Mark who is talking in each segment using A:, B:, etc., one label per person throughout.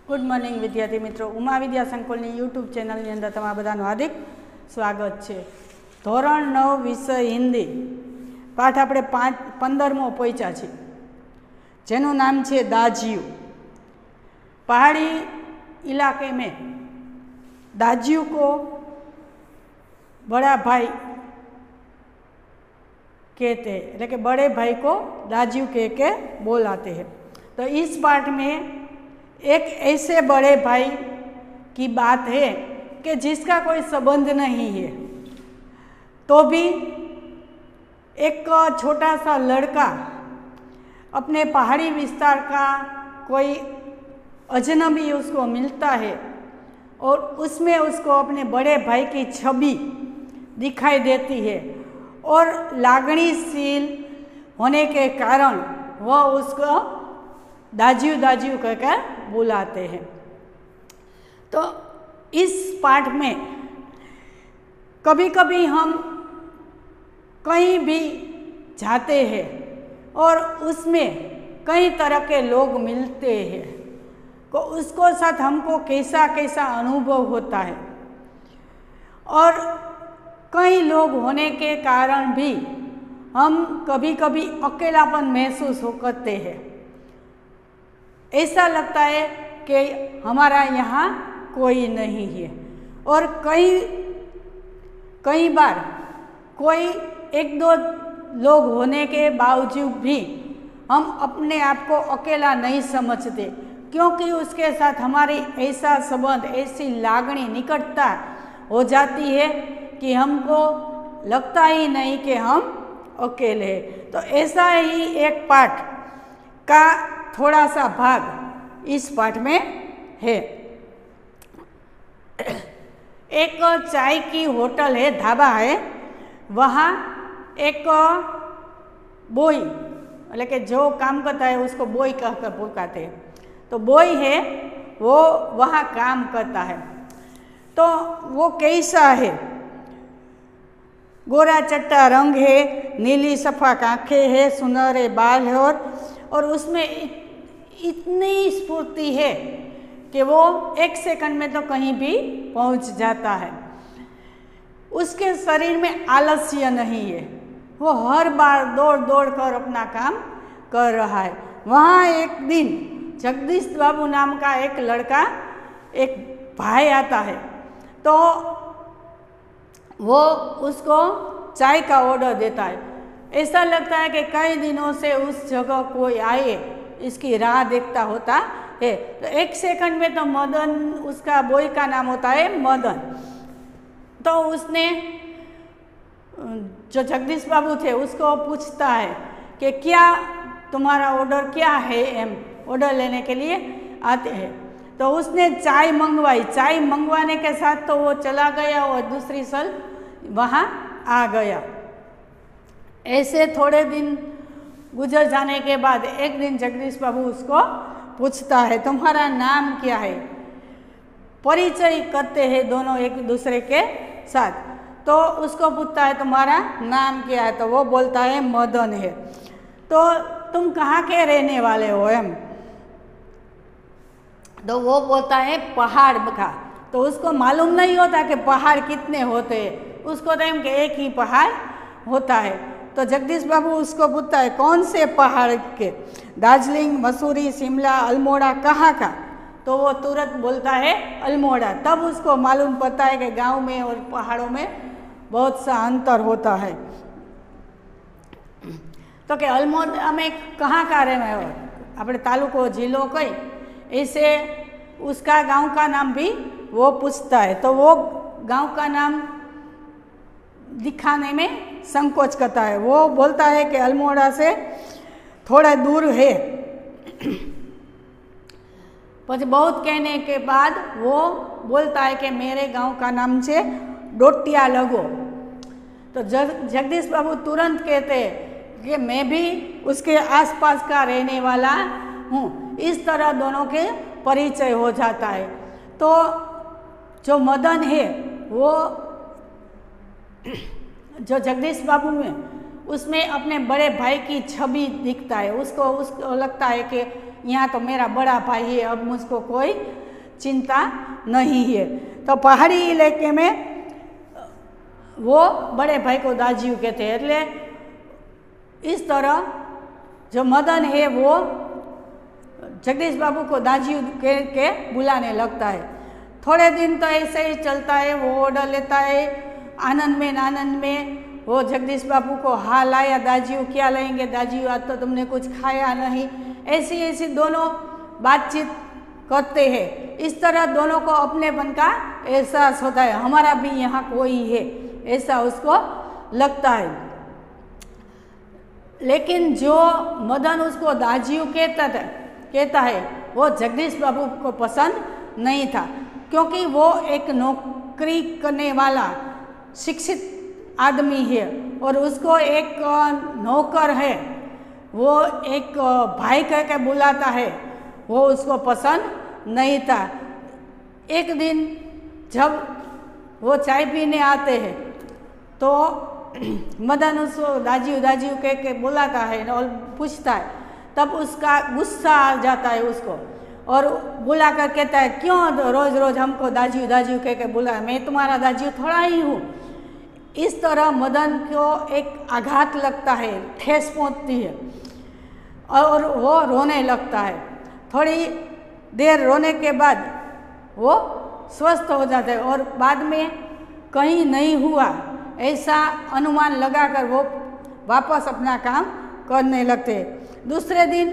A: Good morning विद्यार्थी मित्रों, उमा विद्या संकुलनी YouTube चेनलनी अंदर तमारा बधानुं हार्दिक स्वागत है। धोरण 9 विषय हिंदी पाठ आपणे 15मो पहोंच्या छे, जेनुं नाम है दाजियू। पहाड़ी इलाके में दाजियू को बड़ा भाई कहते हैं, यानी कि बड़े भाई को दाजियू कह के बोलाते हैं। तो इस पाठ में एक ऐसे बड़े भाई की बात है कि जिसका कोई संबंध नहीं है, तो भी एक छोटा सा लड़का अपने पहाड़ी विस्तार का कोई अजनबी उसको मिलता है और उसमें उसको अपने बड़े भाई की छवि दिखाई देती है और लागणीशील होने के कारण वह उसको दाजियू दाजियू कहकर बुलाते हैं। तो इस पाठ में कभी कभी हम कहीं भी जाते हैं और उसमें कई तरह के लोग मिलते हैं, तो उसको साथ हमको कैसा कैसा अनुभव होता है और कई लोग होने के कारण भी हम कभी कभी अकेलापन महसूस करते हैं। ऐसा लगता है कि हमारा यहाँ कोई नहीं है और कई बार कोई एक दो लोग होने के बावजूद भी हम अपने आप को अकेला नहीं समझते, क्योंकि उसके साथ हमारी ऐसा संबंध, ऐसी लागणी, निकटता हो जाती है कि हमको लगता ही नहीं कि हम अकेले हैं। तो ऐसा ही एक पाठ का थोड़ा सा भाग इस पाठ में है। एक चाय की होटल है, ढाबा है, वहाँ एक बॉय, मतलब कि जो काम करता है उसको बॉय कहकर पुकारते हैं। तो बॉय है, वो वहाँ काम करता है। तो वो कैसा है? गोरा चट्टा रंग है, नीली सफ़ाक आँखें है, सुनहरे बाल है और उसमें इतनी स्फूर्ति है कि वो एक सेकंड में तो कहीं भी पहुंच जाता है। उसके शरीर में आलस्य नहीं है, वो हर बार दौड़ दौड़ कर अपना काम कर रहा है। वहाँ एक दिन जगदीश बाबू नाम का एक लड़का, एक भाई आता है, तो वो उसको चाय का ऑर्डर देता है। ऐसा लगता है कि कई दिनों से उस जगह कोई आए, इसकी राह देखता होता है। तो एक सेकंड में तो मदन, उसका बॉय का नाम होता है मदन, तो उसने जो जगदीश बाबू थे उसको पूछता है कि क्या तुम्हारा ऑर्डर क्या है, ऑर्डर लेने के लिए आते हैं। तो उसने चाय मंगवाई। चाय मंगवाने के साथ तो वो चला गया और दूसरी सल वहाँ आ गया। ऐसे थोड़े दिन गुजर जाने के बाद एक दिन जगदीश बाबू उसको पूछता है, तुम्हारा नाम क्या है? परिचय करते हैं दोनों एक दूसरे के साथ। तो उसको पूछता है तुम्हारा नाम क्या है? तो वो बोलता है मदन है। तो तुम कहाँ के रहने वाले हो? तो वो बोलता है पहाड़ का। तो उसको मालूम नहीं होता कि पहाड़ कितने होते हैं, उसको तो कि एक ही पहाड़ होता है। तो जगदीश बाबू उसको पूछता है कौन से पहाड़ के? दार्जिलिंग, मसूरी, शिमला, अल्मोड़ा, कहाँ का? तो वो तुरंत बोलता है अल्मोड़ा। तब उसको मालूम पड़ता है कि गांव में और पहाड़ों में बहुत सा अंतर होता है। तो कि अल्मोड़ा में कहाँ का रहे हो? अपने तालुको जिलो कई, ऐसे उसका गांव का नाम भी वो पूछता है। तो वो गांव का नाम दिखाने में संकोच करता है। वो बोलता है कि अल्मोड़ा से थोड़ा दूर है। पर बहुत कहने के बाद वो बोलता है कि मेरे गांव का नाम से डोटिया लगो। तो जगदीश बाबू तुरंत कहते हैं कि मैं भी उसके आसपास का रहने वाला हूँ। इस तरह दोनों के परिचय हो जाता है। तो जो मदन है, वो जो जगदीश बाबू में उसमें अपने बड़े भाई की छवि दिखता है। उसको लगता है कि यहाँ तो मेरा बड़ा भाई है, अब मुझको कोई चिंता नहीं है। तो पहाड़ी इलाके में वो बड़े भाई को दाजियू कहते हैं। એટલે इस तरह जो मदन है वो जगदीश बाबू को दाजियू कह के बुलाने लगता है। थोड़े दिन तो ऐसे ही चलता है, वो ऑर्डर लेता है आनंद में वो जगदीश बाबू को हाँ लाया दाजियू, क्या लाएंगे दाजियू, आज तो तुमने कुछ खाया नहीं, ऐसी दोनों बातचीत करते हैं। इस तरह दोनों को अपनेपन का एहसास होता है, हमारा भी यहाँ कोई है, ऐसा उसको लगता है। लेकिन जो मदन उसको दाजियू कहता है वो जगदीश बाबू को पसंद नहीं था, क्योंकि वो एक नौकरी करने वाला शिक्षित आदमी है और उसको एक नौकर है, वो एक भाई कह के बुलाता है, वो उसको पसंद नहीं था। एक दिन जब वो चाय पीने आते हैं तो मदन उसको दाजियू कह के बुलाता है और पूछता है, तब उसका गुस्सा आ जाता है उसको और बुला कर कहता है, क्यों रोज रोज हमको दाजियू कह के बुलाया, मैं तुम्हारा दाजियू थोड़ा ही हूँ। इस तरह मदन को एक आघात लगता है, ठेस पहुँचती है और वो रोने लगता है। थोड़ी देर रोने के बाद वो स्वस्थ हो जाता है और बाद में कहीं नहीं हुआ ऐसा अनुमान लगाकर वो वापस अपना काम करने लगते हैं। दूसरे दिन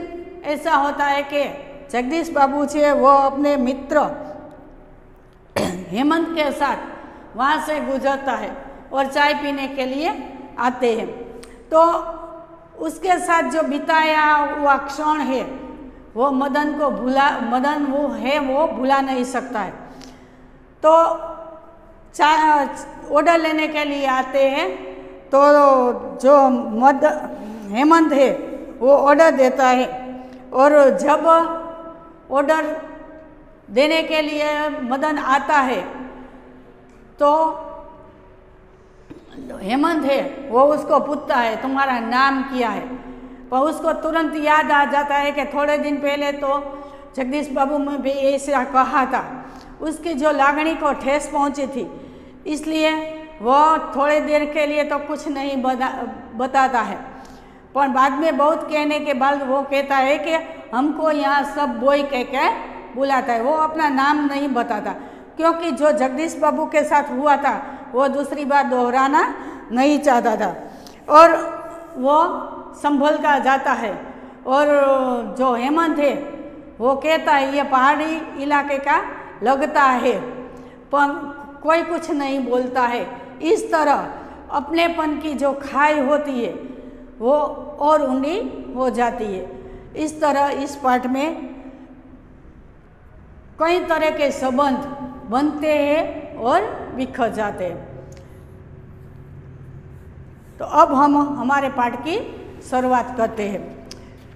A: ऐसा होता है कि जगदीश बाबू छे वो अपने मित्र हेमंत के साथ वहाँ से गुजरता है और चाय पीने के लिए आते हैं। तो उसके साथ जो बिताया हुआ क्षण है वो मदन वो भुला नहीं सकता है। तो चाय ऑर्डर लेने के लिए आते हैं तो जो हेमंत है वो ऑर्डर देता है और जब ऑर्डर देने के लिए मदन आता है तो हेमंत है वो उसको पूछता है तुम्हारा नाम क्या है, पर उसको तुरंत याद आ जाता है कि थोड़े दिन पहले तो जगदीश बाबू में भी ऐसा कहा था, उसकी जो लागणी को ठेस पहुंची थी, इसलिए वो थोड़ी देर के लिए तो कुछ नहीं बताता है, पर बाद में बहुत कहने के बाद वो कहता है कि हमको यहाँ सब बॉय कह के बुलाता है। वो अपना नाम नहीं बताता क्योंकि जो जगदीश बाबू के साथ हुआ था वो दूसरी बार दोहराना नहीं चाहता था और वो संभल का जाता है। और जो हेमंत है वो कहता है ये पहाड़ी इलाके का लगता है, पर कोई कुछ नहीं बोलता है। इस तरह अपनेपन की जो खाई होती है वो और ऊंडी हो जाती है। इस तरह इस पाठ में कई तरह के संबंध बनते हैं और बिखर जाते हैं। तो अब हम हमारे पाठ की शुरुआत करते हैं।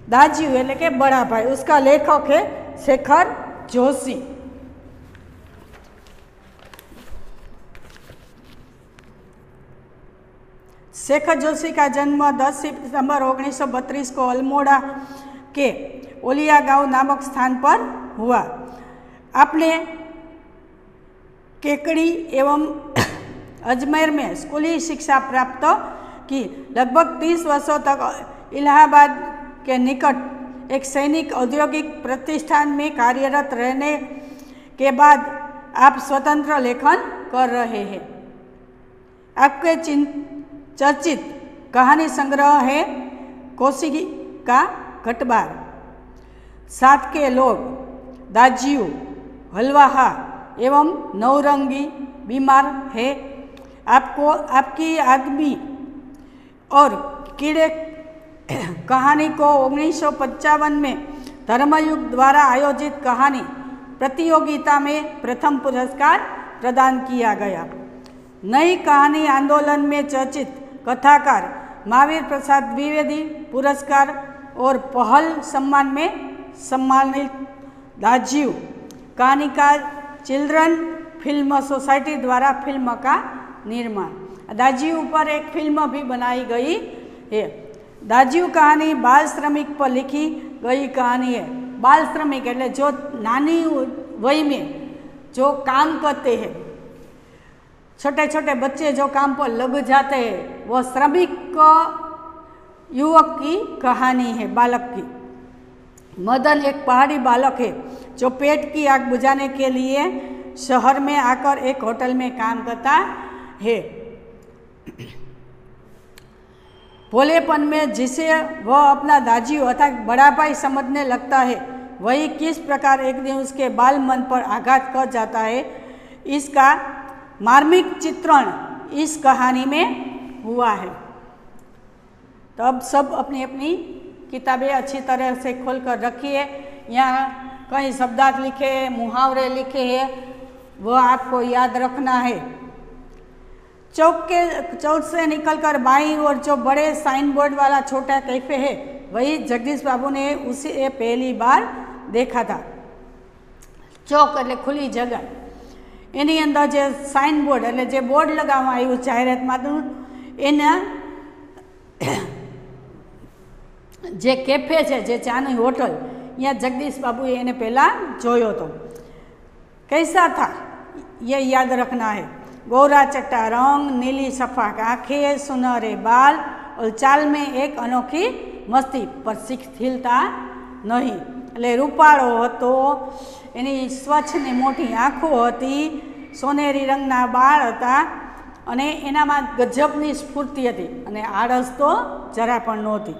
A: दाजियू એટલે કે बड़ा भाई, उसका लेखक है शेखर जोशी। शेखर जोशी का जन्म 10 सितंबर 1932 को अल्मोड़ा के ओलिया गांव नामक स्थान पर हुआ। आपने केकड़ी एवं अजमेर में स्कूली शिक्षा प्राप्त की। लगभग 30 वर्षों तक इलाहाबाद के निकट एक सैनिक औद्योगिक प्रतिष्ठान में कार्यरत रहने के बाद आप स्वतंत्र लेखन कर रहे हैं। आपके चर्चित कहानी संग्रह है कौशिकी का घटबार, साथ के लोग, दाजियू, हलवाहा एवं नौरंगी बीमार है, आपको आपकी आदमी और कीड़े कहानी को 1955 में धर्मयुग द्वारा आयोजित कहानी प्रतियोगिता में प्रथम पुरस्कार प्रदान किया गया। नई कहानी आंदोलन में चर्चित कथाकार महावीर प्रसाद द्विवेदी पुरस्कार और पहल सम्मान में सम्मानित दाजियू कहानीकार चिल्ड्रन फिल्म सोसाइटी द्वारा फिल्म का निर्माण। दाजियू पर एक फिल्म भी बनाई गई है। दाजियू कहानी बाल श्रमिक पर लिखी गई कहानी है। बाल श्रमिक એટલે जो नानी वय में जो काम करते हैं, छोटे छोटे बच्चे जो काम पर लग जाते हैं, वो श्रमिक युवक की कहानी है, बालक की। मदन एक पहाड़ी बालक है जो पेट की आग बुझाने के लिए शहर में आकर एक होटल में काम करता है। भोलेपन में जिसे वह अपना दाजी अर्थात बड़ा भाई समझने लगता है, वही किस प्रकार एक दिन उसके बाल मन पर आघात कर जाता है, इसका मार्मिक चित्रण इस कहानी में हुआ है। तो अब सब अपनी अपनी किताबें अच्छी तरह से खोल कर रखिए। यहाँ कई शब्दार्थ लिखे हैं, मुहावरे लिखे हैं, वो आपको याद रखना है। चौक से निकलकर बाईं ओर जो बड़े साइन बोर्ड वाला छोटा कैफे है, वही जगदीश बाबू ने उसे पहली बार देखा था। चौक એટલે खुली जगह, એની અંદર જે સાઇન બોર્ડ એટલે જે બોર્ડ લગાવવામાં આવ્યું જાહેરાત માટેનું, એના જે કેફે છે, જે ચાની હોટલ, यहाँ जगदीश बाबू એને पहला જોયો तो कैसा था ये याद रखना है। गोरा चट्टा रंग, नीली सफ़ाक आँखें, सुनहरे बाल और चाल में एक अनोखी मस्ती पर शिथिलता नहीं। એટલે રૂપાળો હતો, એની સ્વચ્છ ને મોટી આંખો હતી, સોનેરી રંગના બાળ હતા અને એનામાં ગજબની સ્ફૂર્તિ હતી અને આળસ તો જરા પણ નહોતી।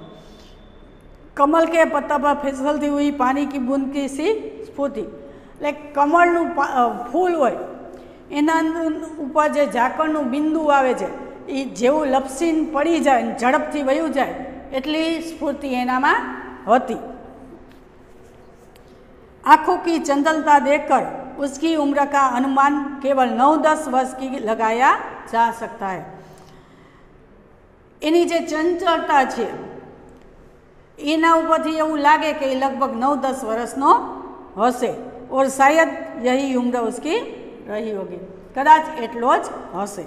A: कमल के पत्ता पर फिसलती हुई पानी की बूंद की सी स्फूर्ति એટલે કમળનું ફૂલ હોય એના ઉપર જે ઝાકળનું બિંદુ આવે છે, એ જેવું લપસીને પડી જાય, ઝડપથી વયું જાય, એટલી સ્ફૂર્તિ એનામાં હતી। आँखों की चंचलता देखकर उसकी उम्र का अनुमान केवल 9-10 वर्ष की लगाया जा सकता है। एनी जे चंचलता है एना उपरथी एवं लगे कि लगभग 9-10 वर्षनो हशे और शायद यही उम्र उसकी रही होगी, कदाच एटलो ज हशे।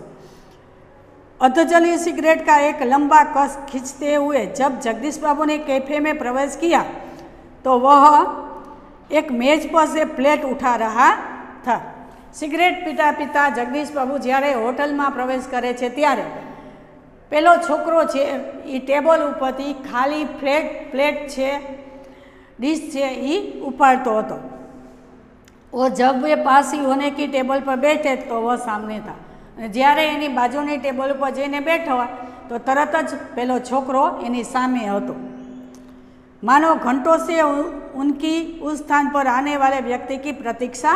A: अधजली सिगरेट का एक लंबा कस खींचते हुए जब जगदीश बाबू ने कैफे में प्रवेश किया तो वह एक मेज पर से प्लेट उठा रहा था। सिगरेट पीता पीता जगदीश बाबू જ્યારે होटल में प्रवेश करे छे त्यारे पेलो छोकरो छे ई टेबल उपरथी खाली प्लेट छे, डिश छे, ई उपाड़तो हतो और जब वे पास ही होने की टेबल पर बैठे तो वह सामने था। જ્યારે એની બાજુની ટેબલ ઉપર જઈને બેઠો તો તરત જ પેલો છોકરો એની સામે હતો। मानो घंटों से उनकी उस स्थान पर आने वाले व्यक्ति की प्रतीक्षा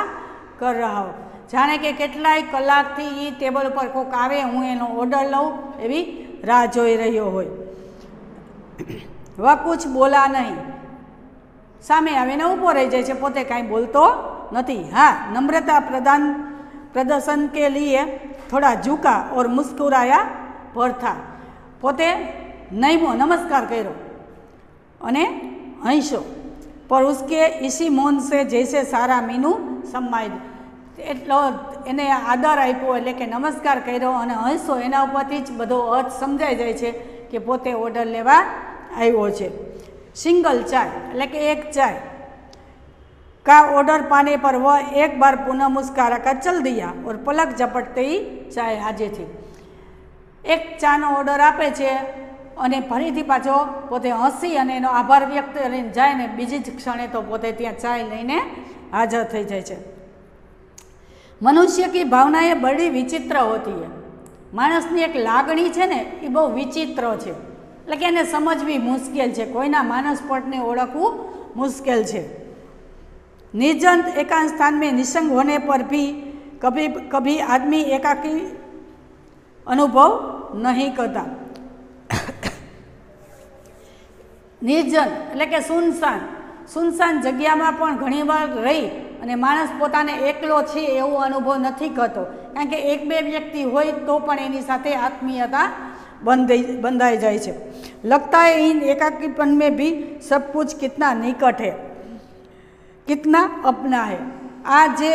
A: कर रहा हो, जाने के કેટલાય કલાકથી એ ટેબલ પર કોક આવે, હું એનો ઓર્ડર લઉં એવી રાહ જોઈ રહ્યો હોય। वह कुछ बोला नहीं, सामे आવીને ઊભો રહી જાય છે, પોતે કાંઈ બોલતો નથી। हाँ, नम्रता प्रदर्शन के लिए थोड़ा झुका और मुस्कुराया पर था। पोते नैमो नमस्कार कर्यो अने हंसो, पर उसके इसी मौन से जैसे सारा मीनू समाई एटलो एने आदर आप्यो એટલે કે નમસ્કાર કર્યો અને હંસો, એના ઉપરથી જ બધો અર્થ સમજાઈ જાય છે કે પોતે ઓર્ડર લેવા આવ્યો છે। સિંગલ ચાय એટલે કે એક ચાय का ऑर्डर पाने पर वह एक बार पुनः मुस्कुरा कर चल दिया और पलक झपटते ही चाय हाजिर थी। एक चाનો ऑर्डर आपे छे અને ફરીથી પાછો પોતે હસી અને એનો આભાર વ્યક્ત કરીને જાય ને બીજી જ ક્ષણે તો પોતે ત્યાં ચાય લઈને હાજર થઈ જાય છે। મનુષ્ય की भावनाएं बड़ी विचित्र होती है। માણસની એક લાગણી છે ને એ બહુ વિચિત્ર છે, એટલે કે એને સમજવી મુશ્કેલ છે, કોઈના માનસપટને ઓળખવું મુશ્કેલ છે। निर्जन एकांत स्थान में निसंग होने पर भी कभी कभी आदमी एकाकी अनुभव नहीं करता। निर्जन એટલે કે સુનસાન જગ્યામાં પણ ઘણીવાર રહી અને માણસ પોતાને એકલો છે એવો અનુભવ નથી કરતો, કારણ કે એક બે વ્યક્તિ હોય તો પણ એની સાથે આત્મીયતા બંધાઈ જાય છે। लगता है इन एकाकीपन में भी सब कुछ कितना निकट है, कितना अपना है। आ जे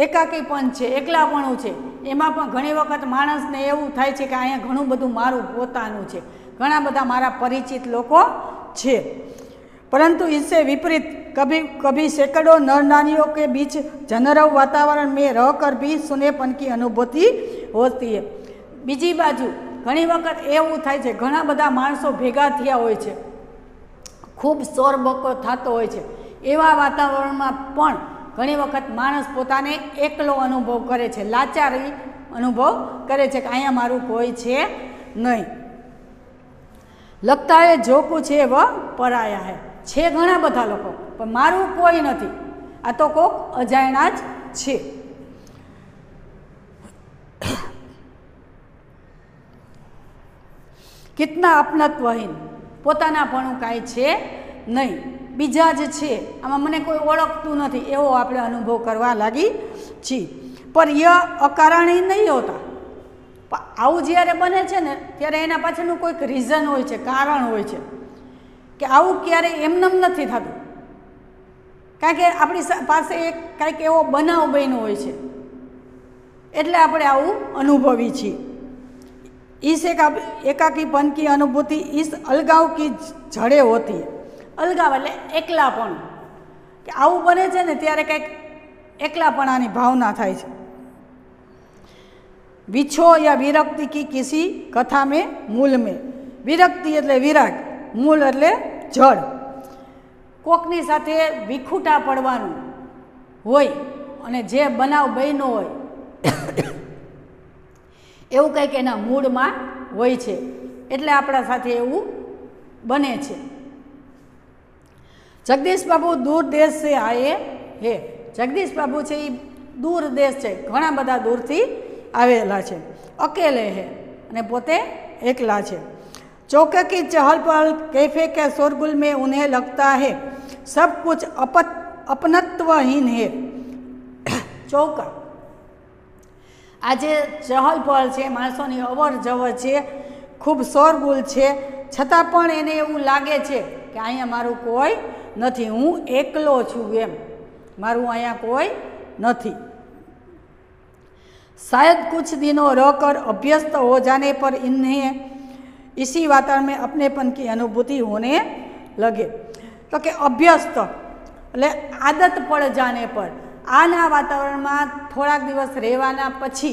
A: एकाकीपन છે, એકલાપણું છે, એમાં પણ ઘણી વખત માણસને એવું થાય છે કે અહીંયા ઘણું બધું મારું પોતાનું છે, ઘણા બધા મારા પરિચિત લોકો છે। परंतु इससे विपरीत कभी कभी सैकड़ों नर नारियों के बीच जनरव वातावरण में रहकर भी सूनेपन की अनुभूति होती है। बीजी बाजू घणी वखत एवं थाय छे, घणा बधा माणसो भेगा थया होय छे, खूब शोरबको थतो होय छे, एवा वातावरणमां पण घणी वखत माणस पोताने एकलो अनुभव करे छे, लाचारी अनुभव करे छे कि अहींया मारुं कोई छे नहीं। लगता है जो कुछ है वह पराया है, छे घणा बधा लोको पण मारुं कोई नथी, आ तो कोक अजाण्या ज छे। कितना अपनत्वहीन, पोतानापणुं कांई छे नहीं, बीजा ज छे, आमां मने कोई ओळखतुं नथी एवो आपणे अनुभव करवा लागी छीए। पर यह अकारणीय नहीं होता। आवुं ज्यारे बने छे ने त्यारे एना पाछळनुं कोईक रीजन होय छे, कारण होय छे के आवुं क्यारे एमनेम नथी थतुं, कारण के आपणी पासे एक कांईक एवो बनाव बन्यो होय छे एटले आपणे आवुं अनुभवी छीए। इस एकाकीपन की अनुभूति इस अलगाव की जड़े होती है। अलगाव एटले एकलापण, कि आवुं बने छे ने त्यारे कंईक एकलापणानी भावना थाय छे। विछो या विरक्ति की किसी कथा में मूल में, विरक्ति एटले विराग, मूल एटले जड़, कोकनी साथे विखूटा पड़वानुं होय अने जे बनाव बन्यो होय एवं कंईक एना मूळमां होय छे, एटले आपणा साथे एवुं बने छे। जगदीश बाबू दूर देश से आए है, जगदीश बाबू छे ई दूर देश छे, घणा बधा दूरथी आवेला छे, अकेले है अने पोते एकला छे। चौके की चहल पहल, कैफे के शोरगुल में उन्हें लगता है सब कुछ अपनत्वहीन है। चौका आज चहल पहल है, माणसोनी अवर जवर है, खूब शोरगुल है, छतां पण एने एवुं लागे छे कि अहींया मारुं कोई नथी, हूँ एकलो छुं एम, मारुं अहींया कोई नथी। शायद कुछ दिनों रहकर अभ्यस्त हो जाने पर इन्हें इसी वातावरण में अपनेपन की अनुभूति होने लगे। तो कि अभ्यस्त એટલે आदत पड़ जाने पर, आना वातावरण में थोड़ा दिवस रहेवाना पछी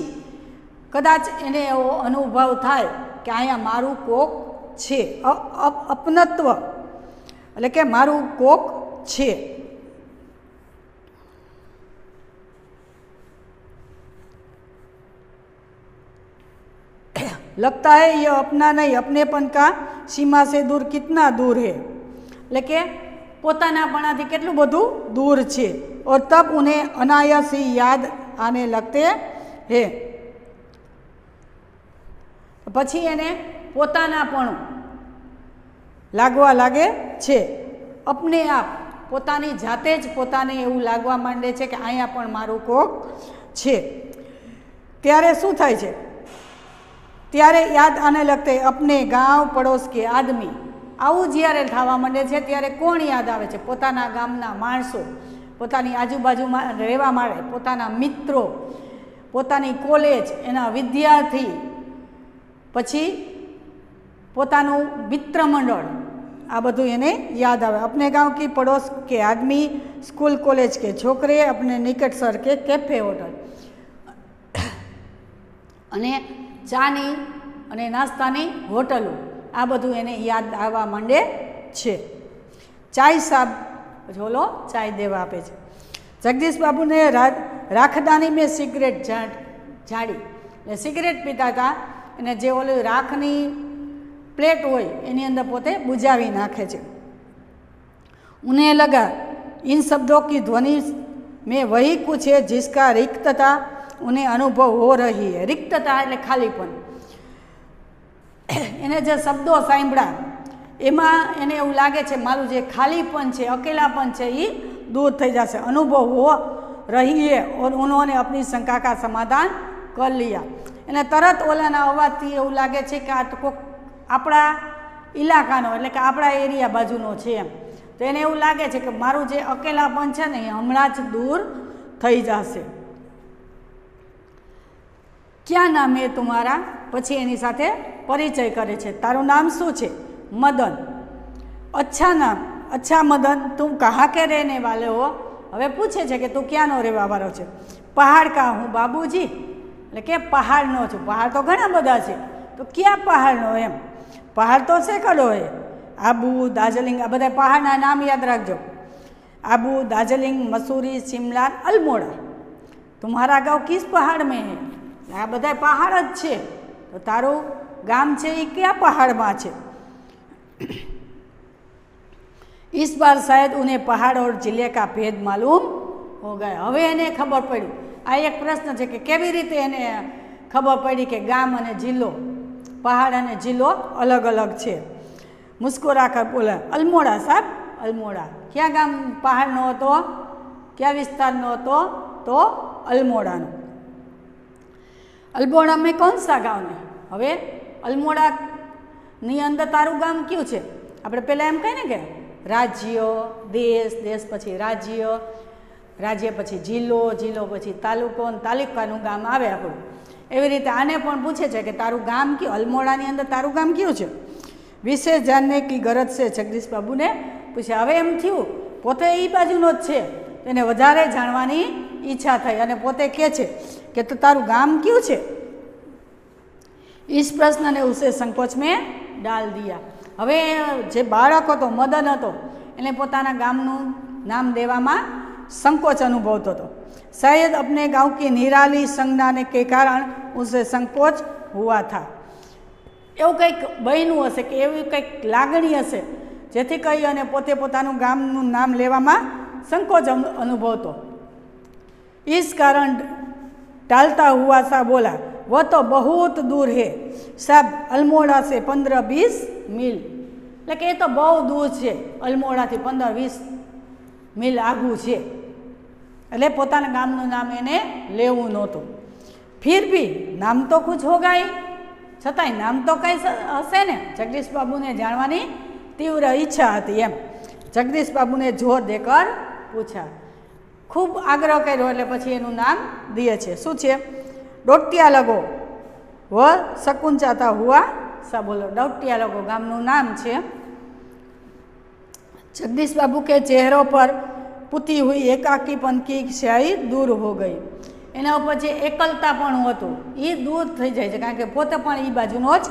A: कदाच एने एवो अनुभव थाय कि अहींया मारुं कोक छे, अपनत्व એટલે કે मारुं कोक छे। लगता है यह अपना नहीं, अपनेपन का सीमा से दूर कितना दूर है, એટલે પોતાનાપણાથી કેટલું બધું दूर છે। और तब उन्हें अनायास ही याद आने लगते हैं, પછી એને પોતાનાપણું લાગવા લાગે છે। अपने आप પોતાની જાતે જ પોતાને એવું લાગવા માંડે છે કે અહીંયા પણ મારું કોક છે। ત્યારે શું થાય છે? ત્યારે याद आने लगते अपने गांव पड़ोस के आदमी। આવું જ્યારે થવા માંડે છે ત્યારે કોણ યાદ આવે છે? પોતાના ગામના માણસો, પોતાની આજુબાજુમાં રહેવા માટે પોતાના મિત્રો, પોતાની કોલેજ, એના વિદ્યાર્થી, પછી પોતાનું મિત્રમંડળ, આ બધું એને યાદ આવે। अपने गांव की पड़ोस के आदमी, स्कूल कॉलेज के छोकरे, अपने निकट सर के कैफे होटल अने चानी अने नाસ્તાની હોટલો, आ बधुं एने याद आवा मांडे छे। चाय साहब झोलो चाय देवा आपे छे। जगदीश बाबू ने राखदानी में सिगरेट झाड़ी, सिगरेट पीता था, अने जे ओली राखनी प्लेट होय एनी अंदर पोते बुझावी नाखे छे। उन्हें लगा इन शब्दों की ध्वनि में वही कुछ है जिसका रिक्तता उन्हें अनुभव हो रही है। रिक्तता एटले खालीपन। એને જે શબ્દો સાંભળ્યા એમાં એને એવું લાગે છે મારું જે ખાલીપન છે, અકેલાપન છે એ दूर થઈ જશે। અનુભવ हो रही है और उन्होंने अपनी शंका का समाधान कर लिया। એને તરત ઓલાના અવાજથી એવું લાગે છે કે આ તો કોક આપણા ઇલાકાનો એટલે કે આપણા એરિયા બાજુનો છે એમ। તો એને એવું લાગે છે કે મારું જે અકેલાપન છે ને એ હમણાં જ दूर થઈ જશે। क्या नाम है तुम्हारा? પછી એની સાથે परिचय करे छे। तारू नाम शू छे? मदन। अच्छा नाम, अच्छा मदन तुम कहाँ के रहने वाले हो? હવે પૂછે છે કે તું ક્યાંનો રહેવાવાળો છે? પહાડ કા હું બાબુજી, એટલે કે પહાડનો છું. પહાડ તો ઘણા બધા છે, તો ક્યાં પહાડનો એમ? પહાડ તો સેંકડો હે. આબુ, દાર્જિલિંગ, આ બધા પહાડના નામ યાદ રાખજો. आबू, दार्जिलिंग, मसूरी, शिमला, अल्मोड़ा. तुम्हारा गाँव किस पहाड़ में है? आ बधा पहाड़ ज छे, तो तारू गाम छे ई क्या पहाड़ में छे? इस बार शायद उन्हें पहाड़ और जिले का भेद मालूम हो गया. हवे एने खबर पड़ी. आ एक प्रश्न है कि केवी रीते एने खबर पड़ी कि गाम अने जिल्लो, पहाड़ अने जिल्लो अलग अलग छे. मुस्कुराकर बोला, अल्मोड़ा साहब, अल्मोड़ा. क्या गाम पहाड़नो हतो? क्या विस्तारनो हतो? तो अल्मोड़ानो. अल्मोड़ा में कौन सा गाँव ने? हवे अल्मोड़ा नी अंदर तारू गाम क्यों छे? आपणे पहला एम कहीए ने के राज्य, देश, देश पछी राज्य, राज्य पछी जिल्लो, जिल्लो पछी तालुको, तालुकानुं गाम आवे आपणुं. एवी रीते आने पण पूछे छे कि तारू गाम क्यों, अल्मोड़ानी अंदर तारू गाम क्यों छे? विशेष जानने की गरज से जगदीश बाबू ने पूछे. हवे एम थयुं पोते ई बाजुनो ज छे, तेने वधारे जाणवानी ઈચ્છા થઈ અને પોતે કહે છે કે તો તારું ગામ ક્યું છે? इस प्रश्न ने उसे संकोच में डाल दिया. હવે જે બાળક હતો મદન હતો એને પોતાના ગામનું નામ દેવામાં संकोच अनुभवतो હતો. शायद अपने गांव की निराली संज्ञाने के कारण उसे संकोच हुआ था. એવું કંઈક બન્યું હશે કે એવી કંઈક લાગણી હશે જેથી કહી અને પોતે પોતાનું ગામનું નામ લેવામાં સંકોચ અનુભવતો. इस कारण टालता हुआ सा बोला, वह तो बहुत दूर है साहब, अल्मोड़ा से 15-20 मील. એટલે કે એ તો બહુ દૂર છે, અલ્મોડાથી 15-20 મીલ આઘું છે. એટલે પોતાના ગામનું નામ એને લેવું નહોતું. फिर भी नाम तो कुछ होगा ही, છતાંય નામ તો કંઈ હશે ને? જગદીશ બાબુને જાણવાની तीव्र इच्छा હતી એમ. જગદીશ બાબુને જોર દેકર પૂછા. खूब आग्रह कर्यो એટલે પછી એનું નામ દીએ છે. શું છે? ડોટિયા लगो व सकुंचाता हुआ सा बोलो. डोटिया लगो गामનું नाम છે. जगदीश बाबू के चेहरों पर पुती हुई एकाकीपन की स्याही दूर हो गई. એના ઉપર જે એકલતા પણ હતું એ દૂર થઈ જાય છે, કારણ કે પોતે પણ એ બાજુનો જ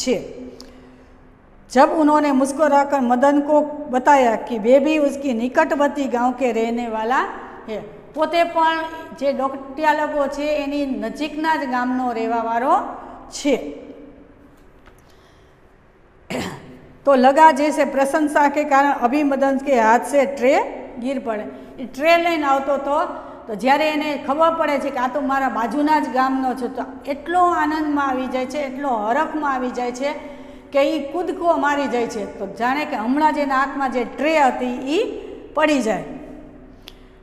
A: છે. जब उन्होंने मुस्कुराकर मदन को बताया कि वे भी उसकी निकटवर्ती गांव के रहने वाला है, पोते पण जे डोटिया लगो छे एनी नजीकना ज गामनो रहेवावाळो छे, तो लगा जैसे प्रशंसा के कारण अभी मदन के हाथ से ट्रे गिर पड़े. ट्रे लईने आवतो तो ज्यारे एने खबर पड़े छे कि आ तो मारा बाजुना ज गामनो छे, तो एटलो आनंदमां आवी जाय छे, एटलो हरखमां आवी जाय छे કે એ કૂદકો મારી જાય છે. તો જાણે કે હમણાં જ એના હાથમાં જે ટ્રે હતી એ પડી જાય.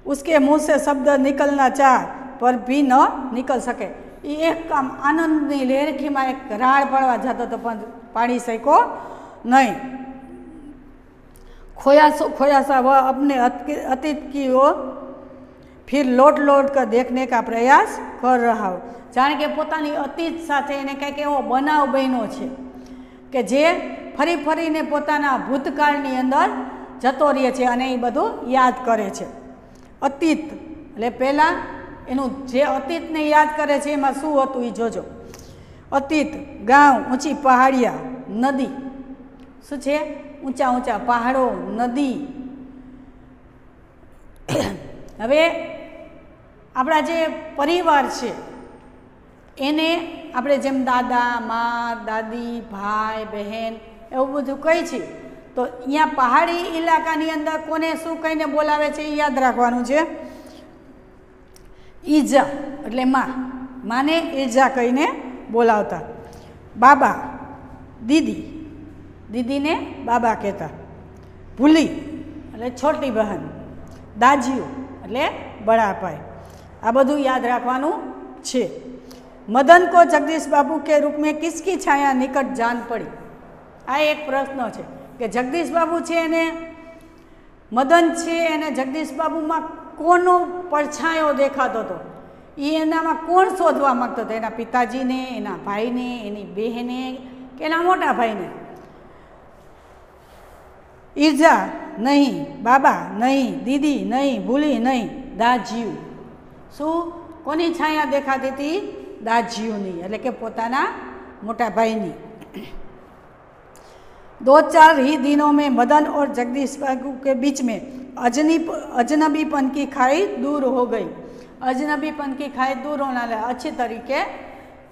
A: उसके मुँह से शब्द निकलना चाह पर भी न निकल सके. એ એક કામ આનંદની લહેરખીમાં એક રાડ પાડવા જતો તો પણ પાડી શક્યો नहीं. खोया सा वह अपने अतीत की ओर फिर लौट कर देखने का प्रयास कर रहा हो. जाने के पोतानी अतीत साथे एने कंईक एवो बनाव बन्यो छे કે જે ફરી ફરીને પોતાના ભૂતકાળની અંદર જતો રહે છે અને એ બધું યાદ કરે છે. અતીત એટલે પહેલાં એનું જે અતીતને યાદ કરે છે એમાં શું હતું એ જોજો. અતીત, ગામ, ઊંચી પહાડિયા, નદી. શું છે? ઊંચા ઊંચા પહાડો, નદી. હવે આપણા જે પરિવાર છે એને આપણે જેમ દાદા, મા, દાદી, ભાઈ, બહેન એવું બધું કહી છે, તો અહીંયા પહાડી ઇલાકાની અંદર કોને શું કહીને બોલાવે છે એ યાદ રાખવાનું છે. ઈજા એટલે માં, માને ઈજા કહીને બોલાવતા. બાબા, દીદી, દીદીને બાબા કહેતા. ભૂલી એટલે છોટી બહેન. દાજીઓ એટલે બડા ભાઈ. આ બધું યાદ રાખવાનું છે. मदन को जगदीश बाबू के रूप में किसकी छाया निकट जान पड़ी? आ एक प्रश्न है कि जगदीश बाबू है ने मदन है ने जगदीश बाबू में कोनो परछायो देखातो तो एनामां कोण शोधवा मांगतो तो? एना पिताजी ने, एना भाई ने, एनी बहने के एना मोटा भाई ने? ईजा નહીં, બાબા નહીં, દીદી નહીં, ભૂલી નહીં, દાજીયું. શું? કોની છાયા દેખાતી હતી? દાજીયુંની, એટલે કે પોતાના મોટા ભાઈની. 2-4 ही दिनों में मदन और जगदीश बाबू के बीच में अजनबीपन की खाई दूर हो गई. अजनबीपन की खाई दूर होना,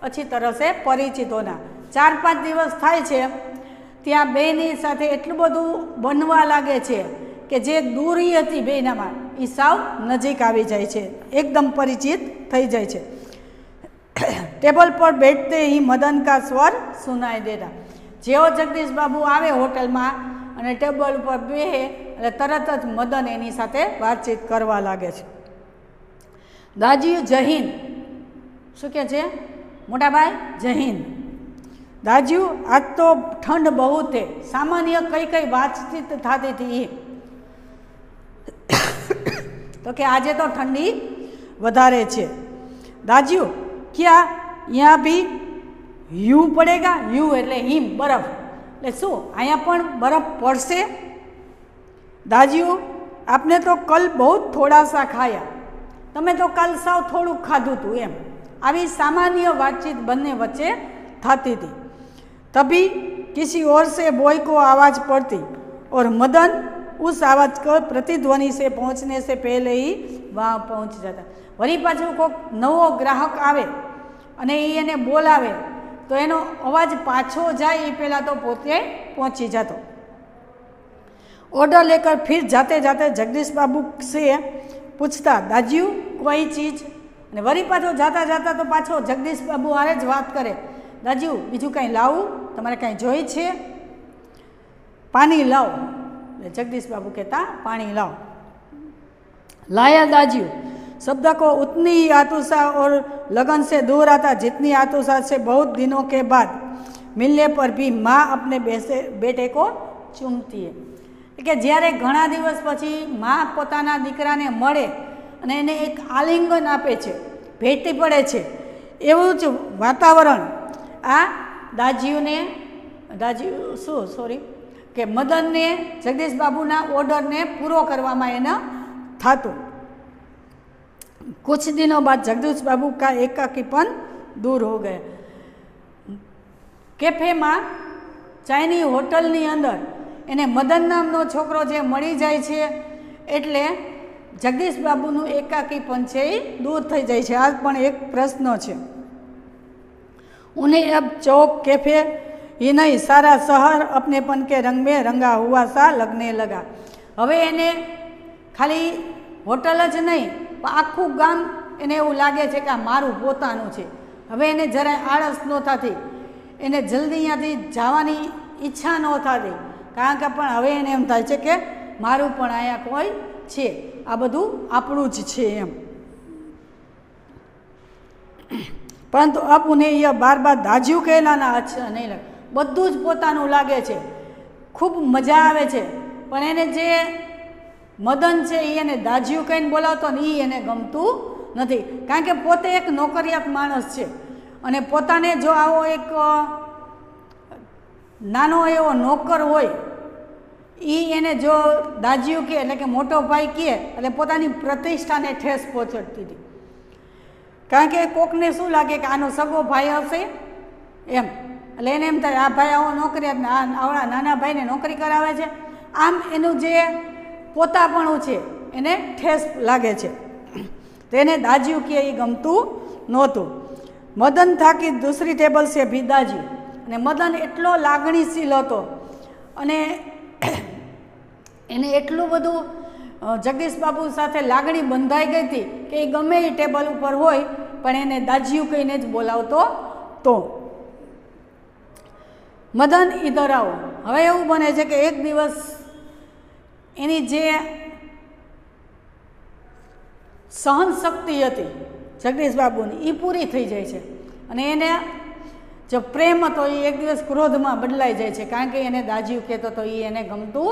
A: अच्छी तरह से परिचित होना. 4-5 દિવસ થાય છે ત્યાં બેની સાથે એટલું બધું બનવા લાગે છે કે જે દૂરી હતી બેનામાં એ સાવ નજીક આવી જાય છે, એકદમ પરિચિત થઈ જાય છે. ટેબલ પર બેઠતે ही मदन का स्वर सुनाई देता. જેવો જગદીશ બાબુ આવે હોટલમાં અને ટેબલ ઉપર બેસે એટલે તરત જ મદન એની સાથે વાતચીત કરવા લાગે છે. દાજીયું જહીન. શું કહે છે? મોટા ભાઈ જહીન. દાજીયું આજ તો ઠંડ બહુ છે. સામાન્ય કઈ કઈ વાતચીત થતી હતી તો કે આજે તો ઠંડી વધારે છે. દાજીયું ક્યાં यहाँ भी यू पड़ेगा? यू એટલે હિમ, બરફ. એટલે શું અહીંયા પણ બરફ પડશે? દાજીઓ આપને તો કલ બહુ થોડા સા ખાયા. તમે તો કાલ સાવ થોડુંક ખાધું હતું એમ. આવી સામાન્ય વાતચીત બંને વચ્ચે થતી હતી. तभी किसी और से बॉय को आवाज़ पड़ती और मदन उस आवाज़ को प्रतिध्वनि से पहुँचने से पहले ही वहाँ पहुँच जाता. वरी पाछो कोई नवो ग्राहक आवे અને એને બોલાવે તો એનો અવાજ પાછો જાય એ પહેલાં તો પોતે પહોંચી જતો. ऑर्डर लेकर फिर जाते जाते जगदीश बाबू से पूछता दाजीऊ कोई चीज़. અને વળી પાછો જાતા જાતા તો પાછો જગદીશ બાબુ હારે જ વાત કરે. દાજીऊ બીજું કાંઈ લાવું? તમારે કાંઈ જોઈ છે? પાણી લાવ. जगदीश बाबू कहता पानी लाओ. लाया दाजीऊ. शब्द को उतनी ही आतुषा और लगन से दूर आता जितनी आतुषा से बहुत दिनों के बाद मिलने पर भी माँ अपने बेटे को चूमती है. કે જ્યારે ઘણા દિવસ પછી માँ પોતાના દીકરાને મળે અને એને એક આલિંગન આપે છે, ભેટી પડે છે, એવું જ વાતાવરણ આ કે મદનને જગદીશ બાબુના ઓર્ડરને પૂરો કરવામાં એને થતું. कुछ दिनों बाद जगदीश बाबू का एकाकीपन दूर हो गया. कैफे में चायनी होटलनी अंदर एने मदन नामनो छोकरो जे मळी जाय छे एटले जगदीश बाबूनुं एकाकीपन छे दूर थई जाय छे. आ पण एक प्रश्न छे. उन्हें अब चौक कैफे ही नहीं सारा शहर अपनेपन के रंग में रंगा हुआ सा लगने लगा. हवे एने खाली होटल ज नहीं आखू गाम એને એવું લાગે છે કે આ મારું પોતાનું છે. હવે એને જરાય આળસ ન થતી, એને જલ્દી અહીંયાથી જવાની ઈચ્છા ન થતી, કારણ કે પણ હવે એને એમ થાય છે કે મારું પણ અહીંયા કોઈ છે, આ બધું આપણું જ છે એમ. પરંતુ અબ ઉन्हें यह बार बार दाजियों કહેલાના અચ્છા નહીં લાગે. બધું જ પોતાનું લાગે છે, ખૂબ મજા આવે છે, પણ એને જે મદન છે એ એને દાજીયું કહીને બોલાવતો ને એ એને ગમતું નથી, કારણ કે પોતે એક નોકરિયાત માણસ છે અને પોતાને જો આવો એક નાનો એવો નોકર હોય એ એને જો દાજીયું કહે એટલે કે મોટો ભાઈ કહે એટલે પોતાની પ્રતિષ્ઠાને ઠેસ પહોંચતી હતી. કારણ કે કોકને શું લાગે કે આનો સગો ભાઈ હશે એમ, એટલે એને એમ થાય આ ભાઈ આવો નોકરિયાત ને આવડા નાના ભાઈને નોકરી કરાવે છે, આમ એનું જે પોતાપણું છે એને ઠેસ લાગે છે. તેને દાજીયું કે એ ગમતું નહોતું. મદન થાકી દૂસરી ટેબલ સે ભી દાજીયું. અને મદન એટલો લાગણીશીલ હતો અને એને એટલું બધું જગદીશ બાબુ સાથે લાગણી બંધાઈ ગઈ હતી કે એ ગમે એ ટેબલ ઉપર હોય પણ એને દાજીયું કહીને જ બોલાવતો તો. મદન ઈધર આવો. હવે એવું બને છે કે એક દિવસ એની જે સહન શક્તિ હતી જગદીશ બાબુની એ પૂરી થઈ જાય છે અને એને जो प्रेम હતો એ એક દિવસ ક્રોધમાં બદલાઈ જાય છે, કારણ કે એને દાજીયું કહેતો તો એ એને ગમતું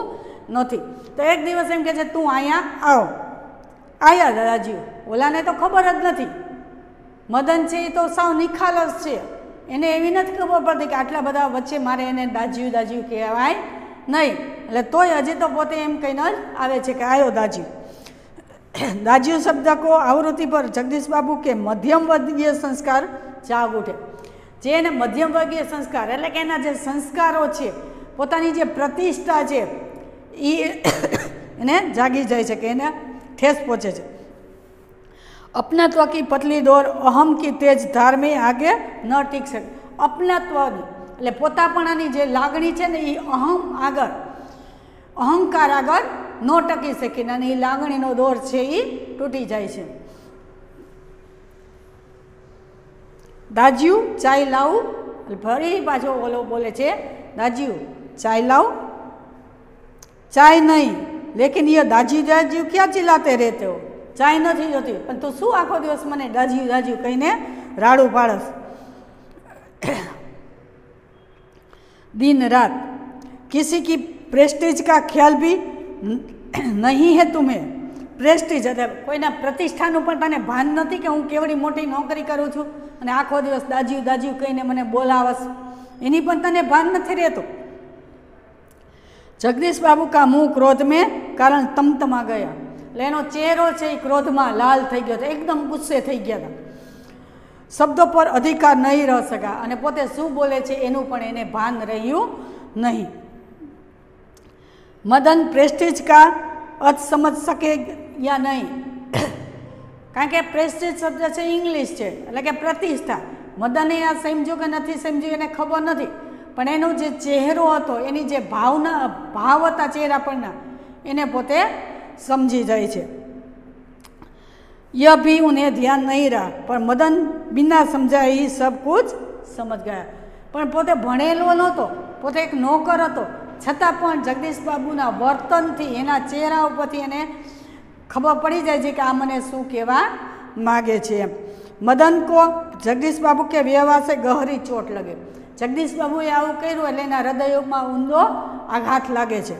A: નથી. તો એક દિવસ એમ કહે છે તું અહીંયા આવો. આયા દાજીયું. ઓલાને તો ખબર જ નથી, મદન છે એ તો સાવ નિખાલસ છે, એને એવી નથી ખબર પડતી કે આટલા બધા વચ્ચે મારે એને દાજીયું કહેવાય નહીં, એટલે તોય હજી તો પોતે એમ કહીને જ આવે છે કે આવ્યો દાજ્યું. દાજ્યું શબ્દ કો આવૃત્તિ પર જગદીશ બાબુ કે મધ્યમ વર્ગીય સંસ્કાર જાગ ઉઠે. જે એને મધ્યમ વર્ગીય સંસ્કાર એટલે કે એના જે સંસ્કારો છે, પોતાની જે પ્રતિષ્ઠા છે એ એને જાગી જાય છે, કે એને ઠેસ પહોંચે છે. अपनत्व की पतली दौर अहम की तेज धार में आगे न टीक શકે. अपनत्वની એટલે પોતાપણાની જે લાગણી છે ને એ અહંકાર આગળ ન ટકી શકે અને એ લાગણીનો દોર છે એ તૂટી જાય છે. દાજ્યું ચાય લાવું, ફરી પાછો ઓલો બોલે છે દાજ્યું ચાય લાવ, ચાય નહીં લેકિન ये दाज્યું દાજ્યું ક્યાં ચિલ્લાતે રહેતે હો, ચાય નથી જોતી પણ તું શું આખો દિવસ મને દાજ્યું દાજ્યું કહીને રાડું પાડસ. दिन रात किसी की प्रेस्टीज का ख्याल भी नहीं है तुम्हें. પ્રેસ્ટીજ એટલે કોઈના પ્રતિષ્ઠાનું પણ તને ભાન નથી કે હું કેવડી મોટી નોકરી કરું છું અને આખો દિવસ દાજ્યું દાજ્યું કહીને મને બોલાવસ, એની પણ તને ભાન નથી રહેતું. જગદીશ બાબુ કા મુંહ ક્રોધ में કારણ તમતમા ગયા. એટલે એનો ચહેરો છે એ ક્રોધમાં લાલ થઈ ગયો હતો, એકદમ ગુસ્સે થઈ ગયા હતા. શબ્દો પર અધિકાર નહીં રહી શકા અને પોતે શું બોલે છે એનું પણ એને ભાન રહ્યું નહીં. મદન પ્રેસ્ટીજ કા अर्थ समझ सके या नहीं. કારણ કે પ્રેસ્ટીજ શબ્દ છે ઇંગ્લિશ છે એટલે કે પ્રતિષ્ઠા. મદને આ સમજ્યું કે નથી સમજ્યું એને ખબર નથી, પણ એનો જે ચહેરો હતો, એની જે ભાવ હતા ચહેરા પરના, એને પોતે સમજી જાય છે. यह भी उन्हें ध्यान नहीं रहा पर मदन बिना समझाए ही सब कुछ समझ गया. પણ પોતે ભણેલો નહોતો, પોતે એક નોકર હતો, છતાં પણ જગદીશ બાબુના વર્તનથી, એના ચહેરા ઉપરથી એને ખબર પડી જાય છે કે આ મને શું કહેવા માગે છે એમ. મદન કો જગદીશ બાબુ કે વ્યવહાર સે ગહરી ચોટ લગે. જગદીશ બાબુએ આવું કર્યું એટલે એના હૃદયમાં ઊંડો આઘાત લાગે છે.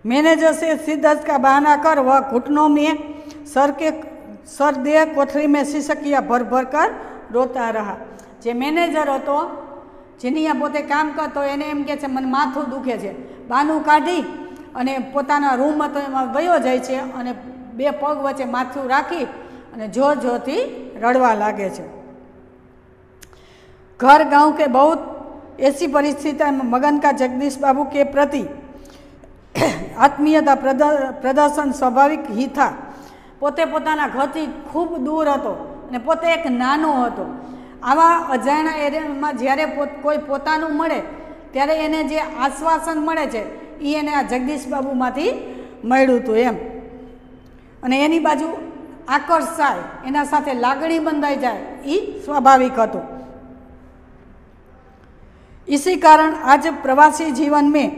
A: मैनेजर से सिर दर्द का बहाना कर वह घुटनों में सर दे कोठरी में शीशकिया भर भर कर रोता रहा. જે મેનેજર હતો, જેની આ પોતે કામ કરતો, એને એમ કહે છે મને માથું દુખે છે, બાનું કાઢી અને પોતાના રૂમ હતો એમાં ગયો જાય છે અને બે પગ વચ્ચે માથું રાખી અને જોર જોરથી રડવા લાગે છે. घर गांव के बहुत ऐसी परिस्थिति में मगन का जगदीश बाबू के प्रति આત્મીયતા પ્રદર્શન સ્વાભાવિક ही था. પોતે પોતાના ઘરથી ખૂબ દૂર હતો અને પોતે એક નાનો હતો. આવા અજાણ્યા એરિયામાં જ્યારે કોઈ પોતાનું મળે ત્યારે એને જે આશ્વાસન મળે છે એ એને આ જગદીશ બાબુમાંથી મળ્યું હતું એમ. અને એની બાજુ આકર્ષાય, એના સાથે લાગણી બંધાઈ જાય એ સ્વાભાવિક હતું. इसी कारण आज प्रवासी जीवन में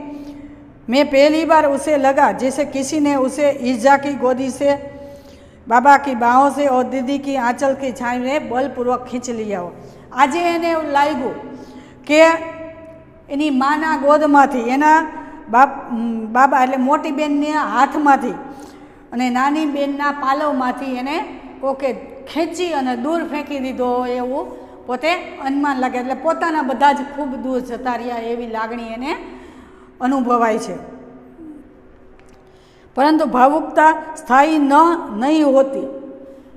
A: मैं पहली बार उसे लगा जैसे किसी ने उसे ईजा की गोदी से, बाबा की बाहों से और दीदी की आंचल की छाई में बलपूर्वक खींच लिया हो. આજે એને એવું લાગ્યું કે એની માના ગોદમાંથી, એના બાબા એટલે મોટી બેનના હાથમાંથી અને નાની બેનના પાલવમાંથી એને કોકે ખેંચી અને દૂર ફેંકી દીધો એવું પોતે અનુમાન લાગે. એટલે પોતાના બધા જ ખૂબ દૂર જતા રહ્યા એવી લાગણી એને અનુભવાય છે. પરંતુ ભાવુકતા સ્થાયી નહીં હોતી,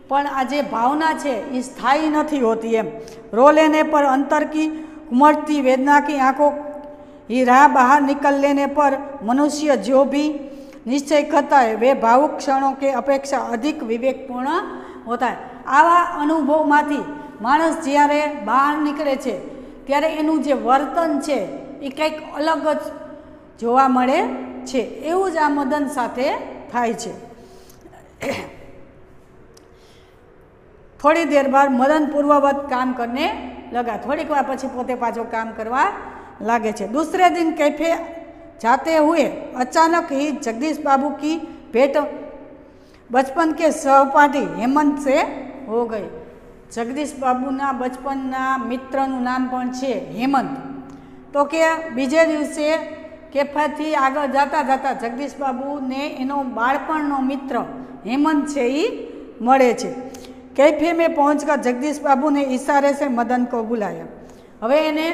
A: પણ આ જે ભાવના છે એ સ્થાયી નથી હોતી એમ. रो लेने पर अंतर की उमड़ती वेदना की आंखों ही राह बाहर निकल लेने पर मनुष्य जो भी निश्चय करता है वे भावुक क्षणों के अपेक्षा अधिक विवेकपूर्ण होता है. આવા અનુભવમાંથી માણસ જ્યારે બહાર નીકળે છે ત્યારે એનું જે વર્તન છે એ કંઈક અલગ જ જોવા મળે છે. એવું જ આ મદન સાથે થાય છે. थोड़ी देर बाद मदन पूर्ववत काम करने लगा. थोड़ी बार पछी पोते पाछो काम करवा लागे छे. दूसरे दिन कैफे जाते हुए अचानक ही जगदीश बाबू की भेंट बचपन के सहपाठी हेमंत से हो गई. जगदीश बाबूना बचपनना मित्रનું નામ પણ છે હેમંત. તો કે બીજે દિવસે કેફેથી આગળ જતા જતા જગદીશ બાબુને એનો બાળપણનો મિત્ર હેમંત છે એ મળે છે. कैफे में पहुंचकर जगदीश बाबू ने इशारे से मदन को बुलाया. હવે એને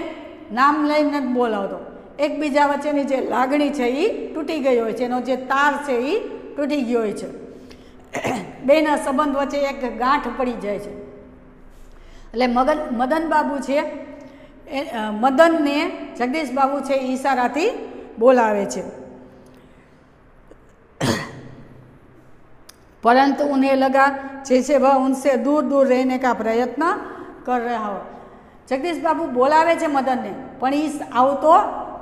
A: નામ લઈને જ બોલાવતો, એકબીજા વચ્ચેની જે લાગણી છે એ તૂટી ગઈ હોય છે, એનો જે તાર છે એ તૂટી ગયો હોય છે, બેના સંબંધ વચ્ચે એક ગાંઠ પડી જાય છે. એટલે મદન બાબુ છે એ મદનને જગદીશ બાબુ છે એ ઈશારાથી બોલાવે છે. परंतु उन्हें लगा जैसे वह उनसे दूर दूर रहने का प्रयत्न कर रहा हो. जगदीश बाबू बोलावे छे मदन ने, पण ई आवतो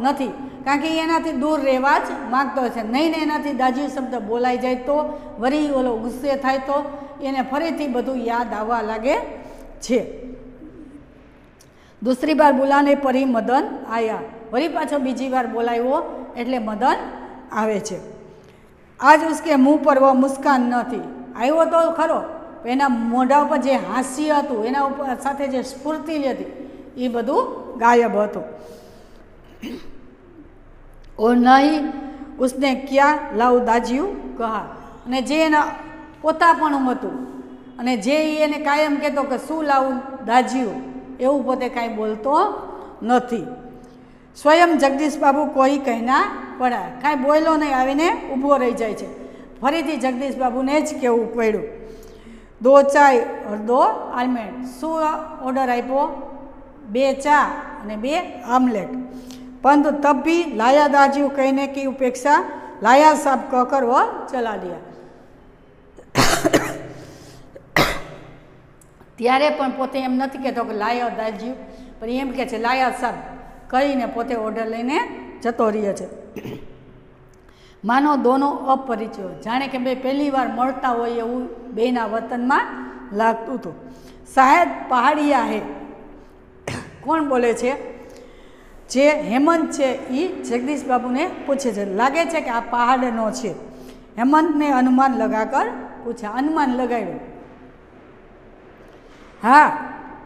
A: नथी, कारण के एनाथी दूर रहवा ज मांगतो छे. नहीं ने एनाथी दाजी शब्द बोलाई जाए तो वरी ओलो गुस्से थाय तो एने फरीथी बधुं याद आववा लागे छे. दूसरी बार बुलाने पर ही मदन आया. वरी पाछो बीजी बार बोलाव्यो एटले मदन आवे छे. आज उसके मुँह पर वह मुस्कान न थी. आव्यो तो खरो, एना मोढा पर जे हास्य हतुं, एना उपर साथे जे स्फूर्ति हती ए बधुं गायब हतुं. और नहीं उसने क्या लाऊ दाजियू कहा. अने जे एना पोतापणुं हतुं अने जे एने कायम कहेतो के शुं लावुं दाजियू, एवुं पोते कांई बोलतो नथी. स्वयं जगदीश बाबू कोई कहना पड़ा, कांई बोलो नहीं, आवीने ऊभो रही जाए छे. फरीथी जगदीश बाबू ने ज कहेवुं पड्युं, 2 चाय और 2 आमलेट. शुं ऑर्डर आप्यो? 2 चा और 2 आमलेट. परंतु तब भी लाया दाजियू कहने की उपेक्षा लाया साहब कहकर वह चला दिया. त्यारे पण पोते एम नथी कहेतो के लाया दाजियू, पण एम कहे छे लाया साहब कहीने पोते ऑर्डर लईने जतो रह्यो छे. मानो दोनों अपरिचय, जाने के बे पहली बार मळता होय एवुं बेना वतनमा लागतुं हतुं. शायद पहाड़िया है. कोण बोले छे? जे हेमंत छे ई जगदीश बाबू ने पूछे छे. लागे छे कि आ पहाड़नो छे. हेमंत ने अनुमान लगाकर पूछा. अनुमान लगाव्युं. हाँ,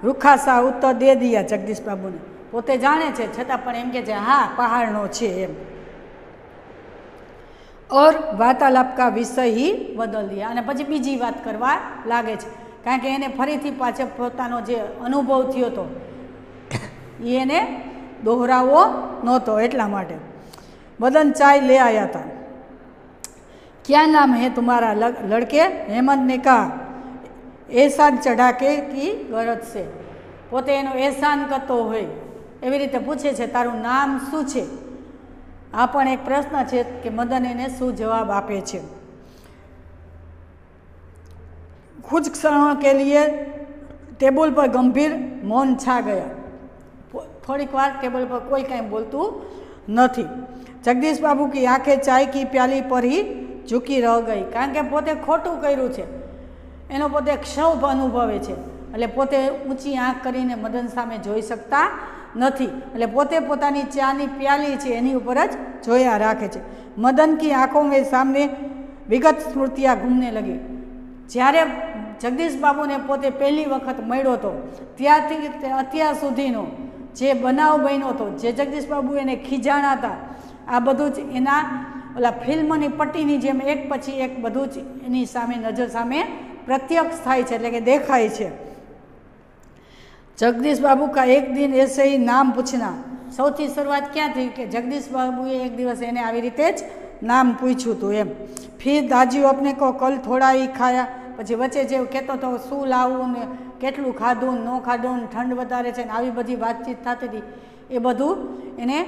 A: रूखा सा उत्तर दे दिया जगदीश बाबू ने. पोते जाने छे छतां पण एम कहे छे हाँ पहाड़नो छे एम. और वार्तालाप का विषय ही बदल दिया. अने पछी बीजी वात करवा लागे छे, कारण के एने फरीथी पाछो पोतानो जे अनुभव थयो तो एने दोहरावो नहोतो, एटला माटे. मदन चाय ले आया था. क्या नाम है तुम्हारा लड़के? हेमंत ने कहा. एहसान चढ़ा के की गरज से. पोते एनो एहसान करतो होय एवी रीते पूछे छे तारुं नाम शुं छे. आ पण एक प्रश्न छे कि मदन एने शुं जवाब आपे छे. कुछ क्षणों के लिए टेबल पर गंभीर मौन छा गया. थोड़ीक वार टेबल पर कोई कहीं बोलतुं नथी. जगदीश बाबू की आंखें चाय की प्याली पर ही झूकी रह गई, कारण के पोते खोटું કર્યું છે એનો પોતે ક્ષોભ અનુભવે છે. એટલે પોતે ઊંચી આંખ કરીને મદન સામે જોઈ શકતા નથી. એટલે પોતે પોતાની ચાની પ્યાલી છે એની ઉપર જ જોયા રાખે છે. મદન की आंखों में सामने विगत स्मृतियाँ घूमने लगी. જ્યારે જગદીશ બાબુને પોતે પહેલી વખત મળ્યો હતો ત્યારથી અત્યાર સુધીનો જે બનાવ બન્યો હતો, જે જગદીશ બાબુ એને ખીજાણા હતા, આ બધું જ એના ઓલા ફિલ્મની પટ્ટીની જેમ એક પછી એક બધું જ એની સામે નજર સામે प्रत्यक्ष थाय छे, એટલે કે દેખાય છે. जगदीश बाबू का एक दिन ऐसे ही नाम पूछना. સૌથી શરૂઆત ક્યાં થઈ કે જગદીશ બાબુએ એક દિવસ એને આવી રીતે જ નામ પૂછ્યું હતું એમ. फिर दाजियो अपने को कल थोड़ा ही खाया. પછી વચ્ચે જે કહેતો હતો શું લાવવું ને કેટલું ખાધું ન ખાધું, ઠંડ વધારે છે ને આવી બધી વાતચીત થતી હતી, એ બધું એને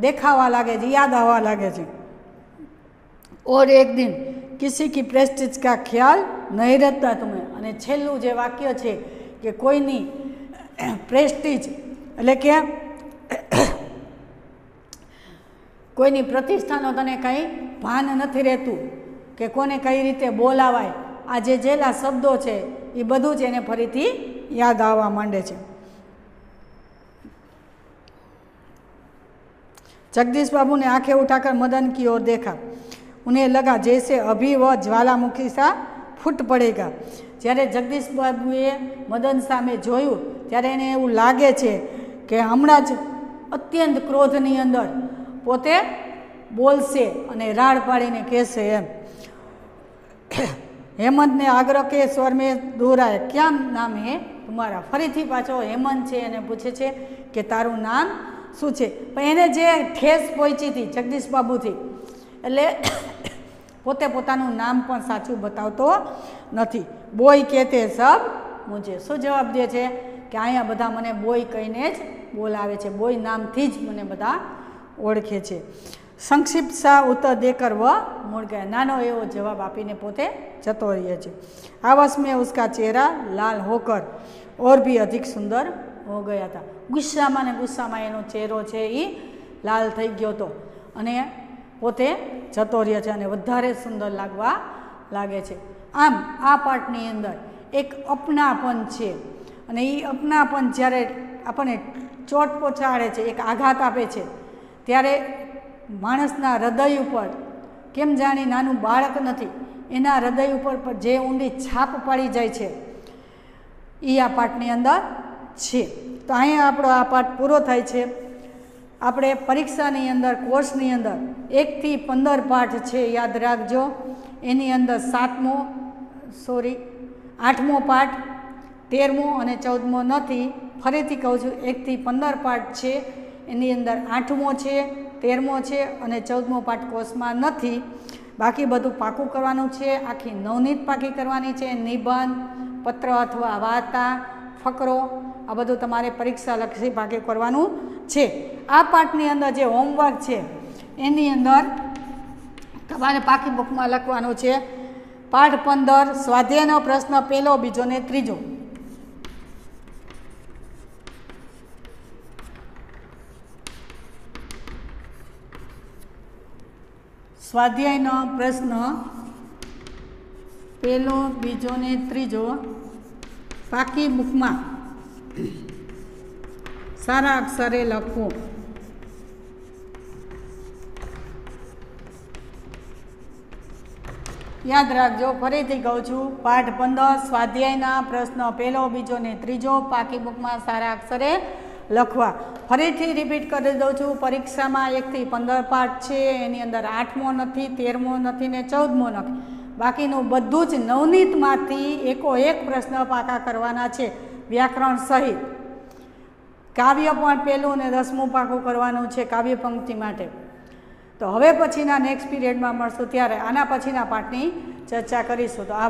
A: દેખાવા લાગે છે, યાદ આવવા લાગે છે. और एक दिन किसी की प्रेस्टीज का ख्याल नहीं रहता तुम्हें. અને છેલ્લું જે વાક્ય છે કે કોઈની પ્રેસ્ટીજ એટલે કે કોઈની પ્રતિષ્ઠાનો તને કંઈ ભાન નથી રહેતું કે કોને કઈ રીતે બોલાવાય. આ જે જેલા શબ્દો છે એ બધું જ એને ફરીથી યાદ આવવા માંડે છે. जगदीश बाबू ने आंखें उठाकर मदन की ओर देखा. उन्हें लगा जैसे अभी वह ज्वालामुखी सा फूट पड़ेगा. જ્યારે જગદીશ બાબુએ મદન સામે જોયું ત્યારે એને એવું લાગે છે કે હમણાં જ અત્યંત ક્રોધની અંદર પોતે બોલશે અને રાડ પાડીને કહેશે એમ. हेमंत ने आग्रह के स्वर में दोहराया. क्या नाम है तुम्हारा। फरीथी पाछो हेमंत छे एने पूछे छे के तारू नाम शुं छे, पण एने जे ठेस पहोंची थी जगदीश बाबूथी એટલે પોતે પોતાનું નામ પણ સાચું બતાવતો નથી। બોય કહેતે સબ મુજે, શું જવાબ દે છે કે અહીંયા બધા મને બોય કહીને જ બોલાવે છે, બોય નામથી જ મને બધા ઓળખે છે। संक्षिप्त सा उत्तर देकर वह मुड़ गया, नानो एवो जवाब आपीने पोते जतो रहे छे। आवस में उसका चेहरा लाल होकर और भी अधिक सुंदर हो गया था। गुस्सामां ने गुस्सामां एनो चेहरो छे ई लाल थई गयो तो अने पोते जतो रह्यो छे अने वधारे सुंदर लागवा लागे छे। आम आ पाठनी अंदर एक अपनापन छे अने ई अपनापन ज्यारे आपणे चोट पहोंचाडे छे, एक आघात आपे छे त्यारे माणसना हृदय पर केम जाणी नानुं बाळक नथी एना हृदय पर जे ऊंडी छाप पाड़ी जाय छे ई आ पाठनी अंदर छे। तो अहींया आपणो आ पाठ पूरो थाय छे। आपणे परीक्षानी अंदर कोर्सनी अंदर 1 થી 15 पाठ छे, याद राखजो। एनी अंदर 8मो पाठ, 13मो अने 14मो नथी। फरीथी कहूं छुं 1 થી 15 पाठ छे, एनी अंदर 8मो छे, 13मो छे अने 14मो पाठ कोर्समां नथी। बाकी बधुं पाकું करवानुं छे। आखी नवनीत पाकी करवानी छे। निबंध, पत्र अथवा वार्ता, फकरो आ बधुं तमारे परीक्षा लक्षी पाके करवानुं छे। आ पाठनी अंदर जे होमवर्क छे एनी अंदर तमारे पाकी बुकमां लखवानुं छे। पाठ 15 स्वाध्यायनो प्रश्न पहेलो, बीजो ने त्रीजो। स्वाध्यायनो प्रश्न पहेलो, बीजो ने त्रीजो पाकी बुकमां सारा अक्षरे लखवो। याद राखजो, फरीथी कहूं छुं। पाठ 15 स्वाध्यायना प्रश्न पहेलो, बीजो ने त्रीजो पाकी बुकमां सारा अक्षरे लखवा। फरीथी रिपीट करी दऊं छुं। परीक्षामां 1 થી 15 पाठ छे, एनी अंदर 8मो नथी, 13मो नथी ने 14मो नथी। बाकीनुं बधुं ज नवनीतमांथी एको एक प्रश्न पाका करवाना छे, व्याकरण सहित। काव्य पण पहेलुं ने 10मुं पाकું करवानुं छे काव्य पंक्ति माटे। तो हवे पछीना नेक्स्ट पीरियड में मळशुं त्यारे आना पछीना पाठनी चर्चा करीशुं। तो आ